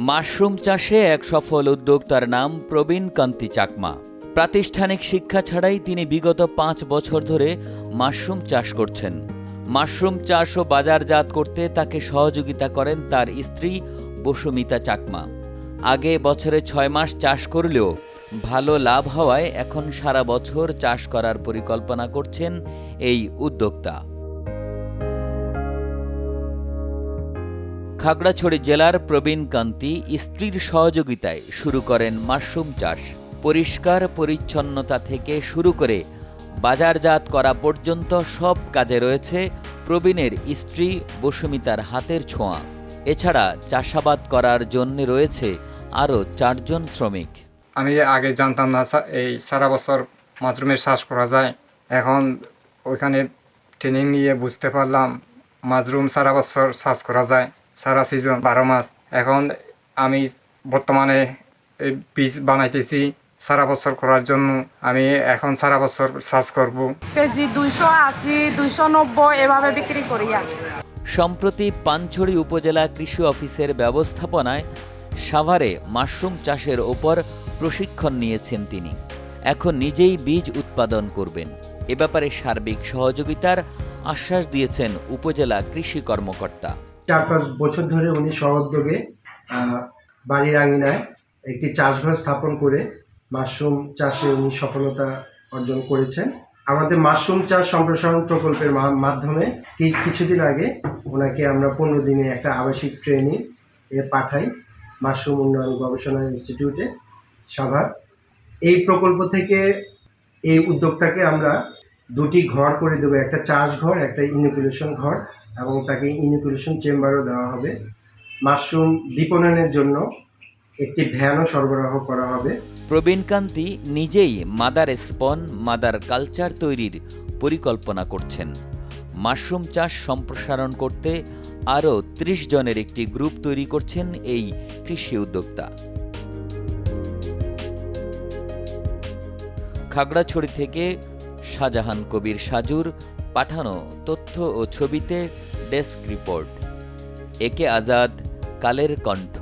Mushroom চাষে এক সফল উদ্যোক্তার নাম প্রবীণ কান্তি চাকমা। প্রাতিষ্ঠানিক শিক্ষা ছাড়াই তিনি বিগত 5 বছর ধরে মাশরুম চাষ করছেন। মাশরুম চাষ ও বাজারজাত করতে তাকে সহযোগিতা করেন তার স্ত্রী বসুমিতা চাকমা। আগে বছরে 6 মাস চাষ করলেও ভালো লাভ হওয়ায় এখন সারা বছর চাষ করার পরিকল্পনা করছেন এই উদ্যোক্তা। খাগড়াছড়ি জেলার প্রবীণ কান্তি স্ত্রীর সহযোগিতায় শুরু করেন মাশরুম চাষ। পরিষ্কার পরিচ্ছন্নতা থেকে শুরু করে বাজারজাত করা পর্যন্ত সব কাজে রয়েছে প্রবীণের স্ত্রী বসুমিতার হাতের ছোঁয়া। এছাড়া চাষাবাদ করার জন্য রয়েছে আরও 4 জন শ্রমিক। আমি আগে জানতাম না এই সারা বছর মাশরুমের চাষ করা যায়। এখন ওইখানে ট্রেনিং নিয়ে বুঝতে পারলাম মাশরুম সারা বছর চাষ করা যায়, সারা সিজন 12 মাস। এখন আমি বর্তমানে এই বীজ বানাইতেছি সারা বছর করার জন্য। আমি এখন সারা বছর চাষ করব। কেজি 280, 290 এভাবে বিক্রি করি। সম্প্রতি পানছড়ি উপজেলা কৃষি অফিসের ব্যবস্থাপনায় সাভারে মাশরুম চাষের ওপর প্রশিক্ষণ নিয়েছেন তিনি। এখন নিজেই বীজ উৎপাদন করবেন। এ ব্যাপারে সার্বিক সহযোগিতার আশ্বাস দিয়েছেন উপজেলা কৃষি কর্মকর্তা। 4-5 বছর ধরে উনি সহোদ্যোগে বাড়ির আঙিনায় একটি চাষঘর স্থাপন করে মাশরুম চাষে উনি সফলতা অর্জন করেছেন। আমাদের মাশরুম চাষ সম্প্রসারণ প্রকল্পের মাধ্যমে কিছুদিন আগে ওনাকে আমরা 15 দিনে একটা আবাসিক ট্রেনিং পাঠাই মাশরুম উন্নয়ন গবেষণা ইনস্টিটিউটে সাভার। এই প্রকল্প থেকে এই উদ্যোক্তাকে আমরা 2টি ঘর করে দেবো, একটা চাষঘর, একটা ইনিকুলেশন ঘর, এবং তাকে ইনিকুলেশন চেম্বারও দেওয়া হবে। মাশরুম বিপণনের জন্য একটি ভ্যানও সরবরাহ করা হবে। প্রবীণ কান্তি নিজেই মাদার স্পন মাদার কালচার তৈরির পরিকল্পনা করছেন। মাশরুম চাষ সম্প্রসারণ করতে আরও 30 জনের একটি গ্রুপ তৈরি করছেন এই কৃষি উদ্যোক্তা। খাগড়াছড়ি থেকে শাহজাহান কবির সাজুর পাঠানো তথ্য ও ছবিতে ডেস্ক রিপোর্ট। একে আজাদ, কালের কণ্ঠ।